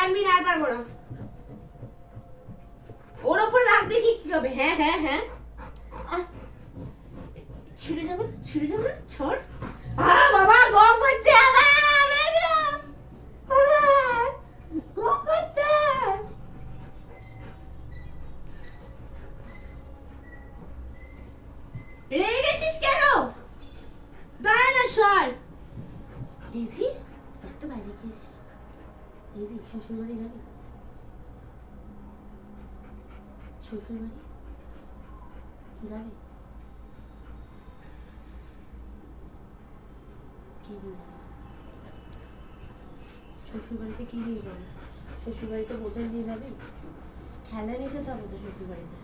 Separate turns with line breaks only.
টানবি না, আর পারবো না। ওর ওপর রাখ, দেখি কি হবে। হ্যাঁ হ্যাঁ হ্যাঁ, ছিঁড়ে যাবে, ছিঁড়ে যাবে, ছড়। বাবা গম করছে আবার, গম করছে। রেগে গেছিস কেন? দাঁড়া না, সর। ডেজি, এত বাইরে গিয়েছে। ডেজি, শ্বশুর বাড়ি যাবি? শ্বশুর বাড়ি যাবি? কি নিয়ে যাবে? শ্বশুর বাড়িতে কি নিয়ে যাবে? শ্বশুর বাড়িতে বোতল নিয়ে যাবি? খেলা নিয়ে যেতে হবে তো শ্বশুর বাড়িতে।